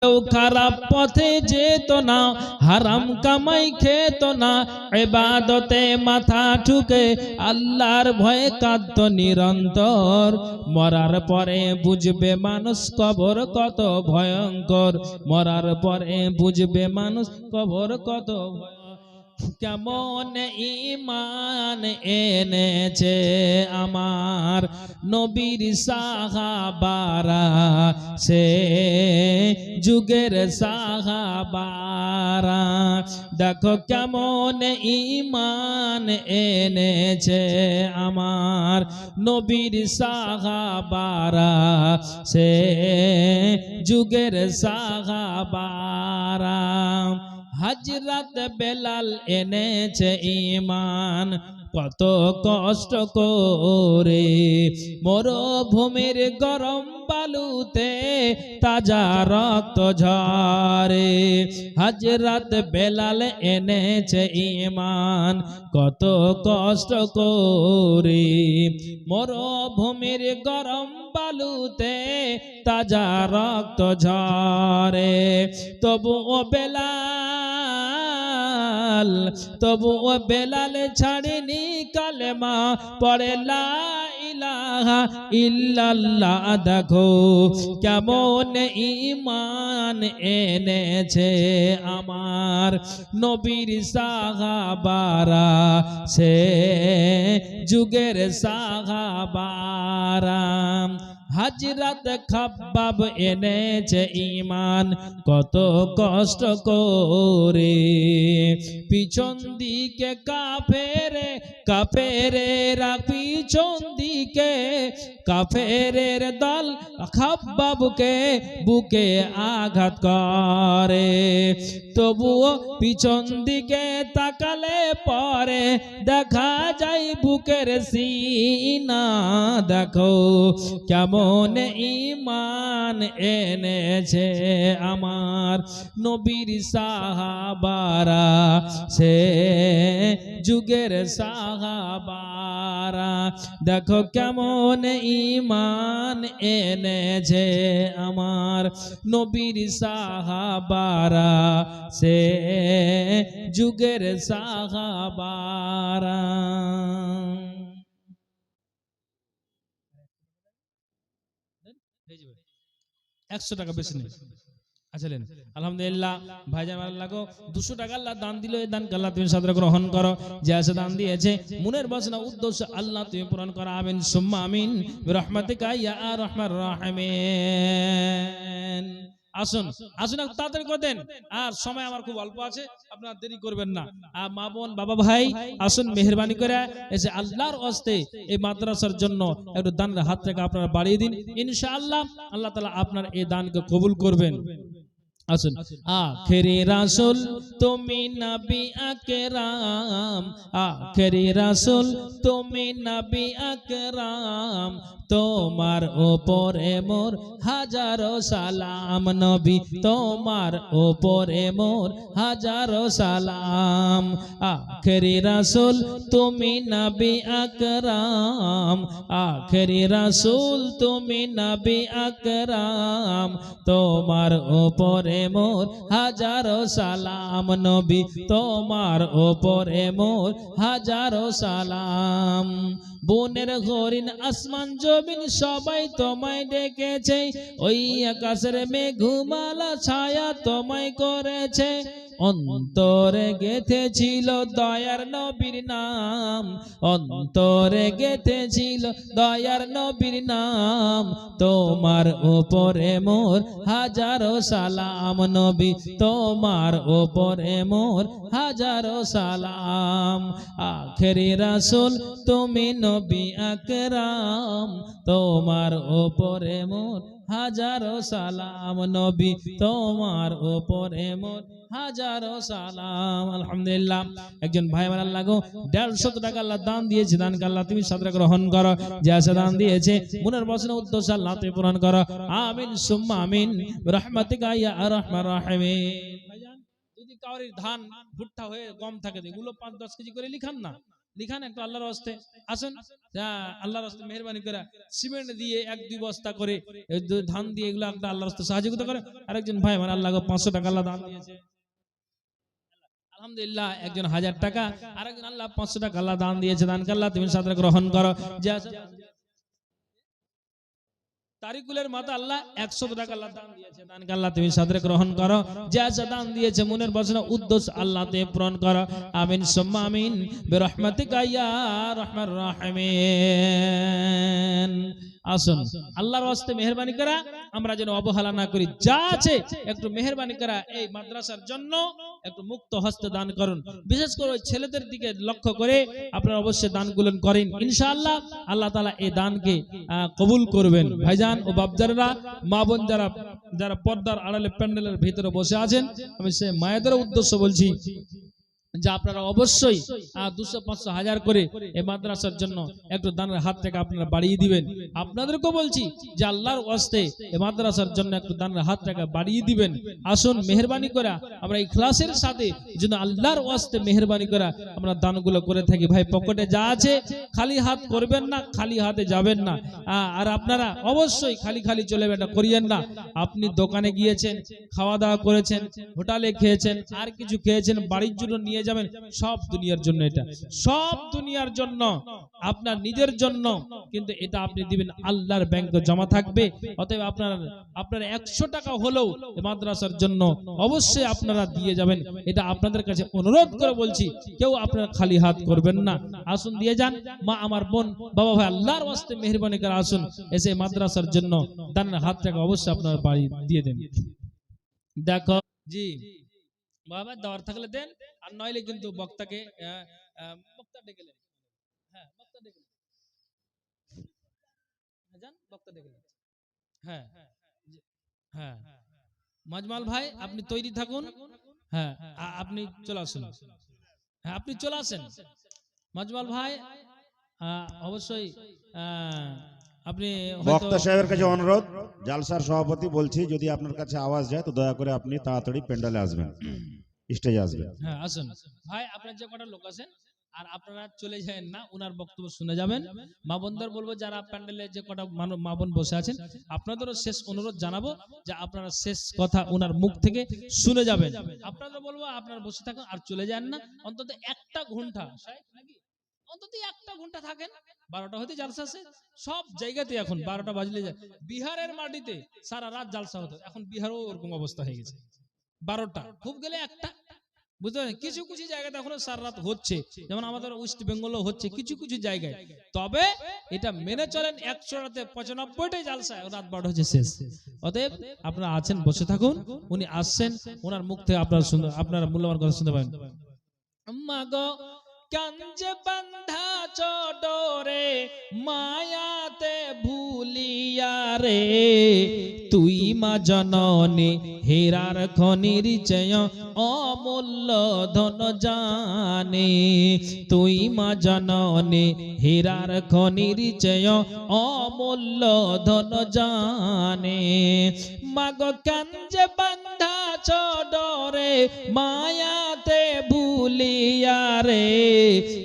কেউ খারাপ পথে যেত না, হারাম কামাই খেত না, ইবাদতে মাথা ঠুকে আল্লাহর ভয়ে কাঁদত নিরন্তর। মরার পরে বুঝবে মানুষ কবর কত ভয়ঙ্কর, মরার পরে বুঝবে মানুষ কবর কত ভয়ঙ্কর। কেমন ঈমান এনেছে আমার নবীর সাহাবারা, সে যুগের সাহাবারা। দেখো কেমন ঈমান এনেছে আমার নবীর সাহাবারা, সে যুগের সাহাবারা। হযরত বেলাল এনেছে ঈমান কত কষ্ট করে, মরুভূমির গরম বালুতে তাজা রক্ত ঝরে। হযরত বেলাল এনেছে ঈমান কত কষ্ট করে, মরুভূমির গরম বালুতে তাজা রক্ত ঝরে। তবুও বেলাল ছাড়েনি কালেমা, পড়ে লা ইলাহা ইল্লাল্লাহ। দেখো কেমন ঈমান এনেছে আমার নবীর সাহাবারা, সে যুগের সাহাবারা। হযরত খাব্বাব এনেছে ঈমান কত কষ্ট করে, পিছন দিকে কাফেরেরা পিছন দিকে কাফেরের দল খাব্বাবকে বুকে আঘাত করে। তবুও পিছন দিকে তাকালে পরে দেখা যায় বুকের সিনা। দেখো কেমন ঈমান এনেছে আমার নবীর সাহাবারা, সে যুগের সাহাবারা। দেখো কেমন ঈমান এনেছে আমার নবীর সাহাবারা, সে যুগের সাহাবারা। 100 টাকা বেশি নেই। আচ্ছা নেন, আলহামদুলিল্লাহ। ভাইজান ভালো লাগো, 200 টাকা আল্লাহ দান দিল, এই দান আল্লাহ তুমি সাদরে গ্রহণ করো। যে আছে দান দিয়েছে মনের বাসনা উদ্দেশ্য আল্লাহ তুমি পূরণ করো, আমিন সুম্মা আমিন বিরহমাতিকা ইয়া আরহামার রাহিমিন। আসুন আসুন তাড়াতাড়ি করে দেন, আর সময় আমার খুব অল্প আছে, আপনারা দেরি করবেন না। আর মা বোন বাবা ভাই আসুন মেহেরবানি করে এসে আল্লাহর ওয়াস্তে এই মাদ্রাসার জন্য একটু দানের হাত থেকে আপনারা বাড়িয়ে দিন। ইনশাআল্লাহ আল্লাহ তাআলা আপনার এই দানকে কবুল করবেন। আসুন। আখেরি রাসূল তুমি নবী আকরাম, আখেরি রাসূল তুমি নবী আকরাম, তোমার উপরে মোর হাজারো সালাম। নবী তোমার উপরে মোর হাজারো সালাম। আখেরি রাসূল তুমি নবী আকরাম, আখেরি রাসূল তুমি নবী আকরাম, তোমার উপরে মোর হাজারো সালাম। নবী তোমার উপরে মোর হাজারো সালাম। বনের হরিণ আসমান জমিন সবাই তোমায় ডেকেছে, ওই আকাশের মেঘমালা ছায়া তোমায় করেছে। অন্তরে গেঁথেছিল দয়ার নবীর নাম, অন্তরে গেঁথেছিল দয়ার নবীর নাম। তোমার উপরে মোর হাজারো সালাম। নবী তোমার উপরে মোর হাজারো সালাম। আখেরি রাসূল তুমি নবী আকরাম, তোমার উপরে মোর হাজারো সালাম। নবী তোমার উপরে মোর হাজারো সালাম। আলহামদুলিল্লাহ। একজন ভাই আমার আল্লাহ গো 150 টাকা আল্লাহ দান দিয়েছে, দানকে আল্লাহ তুমি সাদরে গ্রহণ করো। যে আছে দান দিয়েছে মনের বাসনা উদ্দেশ্য আল্লাহ তুমি পূরণ করো, আমিন সুম্মা আমিন বিরহমাতিকা ইয়া আরহামার রাহিমিন। ভাইজান যদি কাউরির ধান ভুট্টা হয়ে গম থাকে এগুলো 5-10 কেজি করে লিখান না, লিখান একটু আল্লাহর হস্তে। আসুন আল্লাহর হস্তে মেহেরবানি করে সিমেন্ট দিয়ে 1-2 বস্তা করে ধান দিয়ে এগুলো একটা আল্লাহর হস্তে সাহায্য করে। আরেকজন ভাই আমার আল্লাহ 500 টাকা আল্লাহ দান দিয়েছে, আলহামদুলিল্লাহ। একজন 1000 টাকা, আরেকজন আল্লাহ 500 টাকা আল্লাহ দান দিয়েছে। দানকে আল্লাহ তুমি সাদরে গ্রহণ করো। যে তারিকুলের মাতা আল্লাহ 100 টাকা আল্লাহ দান দিয়েছে, দানকে আল্লাহ তুমি সাদরে গ্রহণ করো। যে আশা দান দিয়েছে মনের বাসনা উদ্দেশ্য আল্লাহ তে পূরণ করো। আমিন সুম্মা আমিন বিরহমাতিকা ইয়া আরহামার রাহিমিন। আসুন আল্লাহর ওয়াস্তে মেহেরবানি করা আমরা যেন অবহেলা না করি। যা আছে একটু মেহেরবানি করা এই মাদ্রাসার জন্য একটু মুক্ত হস্তে দান করুন। বিশেষ করে ছেলেদের দিকে লক্ষ্য করে আপনারা অবশ্যই দানগুলো করেন। ইনশাআল্লাহ আল্লাহ তাআলা এই দানকে কবুল করবেন। ভাইজান ও বাপজানেরা, মা বোন যারা পর্দার আড়ালে প্যান্ডেলের ভিতরে বসে আছেন, আমি সে মায়েদের উদ্দেশ্য বলছি যে আপনারা অবশ্যই 200-500 হাজার করে এই মাদ্রাসার জন্য একটু দানের হাত থেকে আপনারা বাড়িয়ে দিবেন। আপনাদেরকেও বলছি যে আল্লাহর ওয়াস্তে এই মাদ্রাসার জন্য একটু দানের হাত থেকে বাড়িয়ে দিবেন। আসুন মেহেরবানি করে আমরা ইখলাসের সাথে যেন আল্লাহর ওয়াস্তে মেহেরবানি করে আমরা দানগুলো করে থাকি। ভাই পকেটে যা আছে খালি হাত করবেন না, খালি হাতে যাবেন না। আর আপনারা অবশ্যই খালি খালি চলে এটা করিয়েন না। আপনি দোকানে গিয়েছেন, খাওয়া দাওয়া করেছেন, হোটেলে খেয়েছেন, আর কিছু খেয়েছেন, বাড়ির জন্য নিয়ে যাবেন, সব দুনিয়ার জন্য, এটা সব দুনিয়ার জন্য, আপনার নিজের জন্য কিন্তু এটা আপনি দিবেন, আল্লাহর ব্যাংকে জমা থাকবে। অতএব আপনার 100 টাকা হলেও মাদ্রাসার জন্য অবশ্যই আপনারা দিয়ে যাবেন। এটা আপনাদের কাছে অনুরোধ করে বলছি, কেউ আপনারা খালি হাত করবেন না। আসুন দিয়ে যান। মা আমার বোন বাবা ভাই আল্লাহর ওয়াস্তে মেহেরবানি করে আসুন, এসে মাদ্রাসার জন্য দানের হাত টাকা অবশ্যই আপনারা বাড়ি দিয়ে দেন। দেখো জি বাবা দেওয়ার থাকলে দেন, আর নইলে কিন্তু বক্তাকে বক্তা ডেকে নেন। হ্যাঁ বক্তা ডেকে যান, বক্তা ডেকে নেন। হ্যাঁ হ্যাঁ মাজমাল ভাই আপনি তৈরি থাকুন। হ্যাঁ আপনি চলে আসুন। হ্যাঁ আপনি চলে আসেন মাজমাল ভাই। অবশ্যই আপনি বক্তা সাহেবের কাছে অনুরোধ, জালসার সভাপতি বলছি যদি আপনার কাছে আওয়াজ যায় তো দয়া করে আপনি তাড়াতাড়ি প্যান্ডেলে আসবেন, স্টেজে আসবেন। হ্যাঁ আসুন ভাই, আপনার যে কটা লোক আছেন আর আপনারা চলে যাবেন না, উনার বক্তব্য শুনে যাবেন। মা বোনদের বলবো যারা প্যান্ডেলে যে কটা মা বোন বসে আছেন, আপনাদেরও শেষ অনুরোধ জানাবো যে আপনারা শেষ কথা উনার মুখ থেকে শুনে যাবেন। আপনাদের বলবো আপনারা বসে থাকুন আর চলে যান না, অন্তত 1 ঘন্টা নাকি অন্তত 1 ঘন্টা থাকেন। 12টা হতে জালসা আছে সব জায়গাতে, এখন 12টা বাজলে যায়। বিহারের মাটিতে সারা রাত জালসা হতো, এখন বিহারও ওরকম অবস্থা হয়ে গেছে। 12টা খুব গেলে 1টা, বুঝতে পারেন? কিছু কিছু জায়গাতে এখনো সারা রাত হচ্ছে, যেমন আমাদের ওয়েস্ট বেঙ্গলও হচ্ছে কিছু কিছু জায়গায়। তবে এটা মেনে চলেন 100টাতে 95টাই জালসা রাত 12টা হচ্ছে শেষ। অতএব আপনারা আছেন, বসে থাকুন, উনি আসছেন, ওনার মুখ থেকে আপনারা মূল্যবান কথা শুনতে পাবেন। আম্মা গো কাঞ্জে বান্ধা চডরে মায়াতে ভুলিয়া রে, তুই মা জননী হীরার খনির চেয় অমূল্য ধন জানে, তুই মা জননী হীরার খনির চেয় অমূল্য ধন জানে। মাগো কাঞ্জে বান্ধা চডরে মায়াতে ভুলিয়া রে,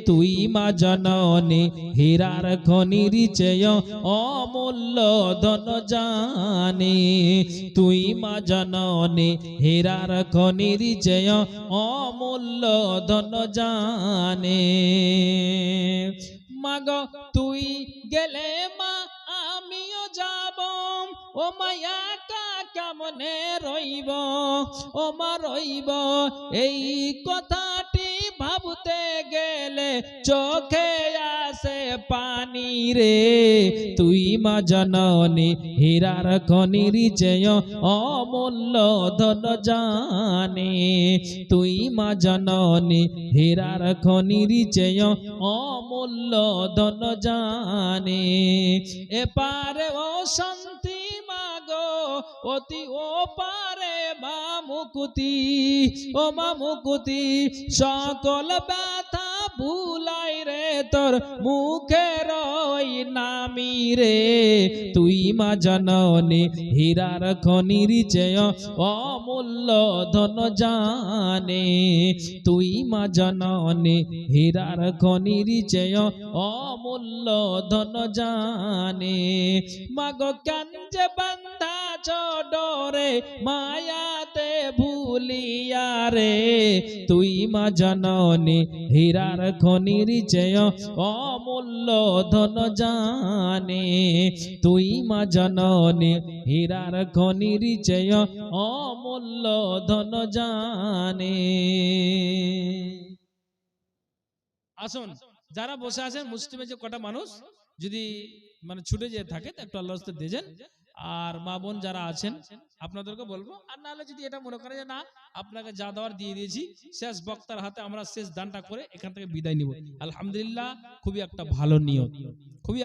তুই মা জননী হীরার খনির চেয় অমূল্য ধন জানে, তুই মা জননী হীরার খনির চেয় অমূল্য ধন জানে। মাগো তুই গেলে মা আমিও যাব, ও মায়া কেমনে রইব, ও মা রইব, এই কথাটি ভাবতে গেলে চোখে আসে পানি রে, তুই মা জননী হীরার খনির চেয় অমূল্য ধন জানে, তুই মা জননী হীরার খনির চেয় অমূল্য ধন জানে। এপারে ও শান্তি মাগো অতি ও পারে মা মুকুতি, ও মা মুকুতি, সকল ব্যথা ভুলাই রে তোর মুখের ওই নামি রে, তুই মা জননী হীরার খনির চেয়ে অমূল্য ধন জানে, তুই মা জননী হীরার খনির চেয়ে অমূল্য ধন জানে। মাগো কেন যে বান্ধা ডরে মায়াতে ভুলিয়া রে, তুই মা জননী হীরার খনির চেয়ে অমূল্য ধন জানে, তুই মা জননী হীরার খনির চেয়ে অমূল্য ধন জানে। আসুন, যারা বসে আছেন মুসলিমে যে কটা মানুষ যদি মানে ছুটে যেয়ে থাকে তো একটু আল্লাহর রাস্তায় দিয়ে যান। আর মা বোন যারা আছেন আপনাদেরকে বলবো, আর নাহলে যদি এটা মনে করে যে না আপনাকে যা দেওয়ার দিয়ে দিয়েছি, শেষ বক্তার হাতে আমরা শেষ দানটা করে এখান থেকে বিদায় নিব। আলহামদুলিল্লাহ, খুবই একটা ভালো নিয়ত, খুবই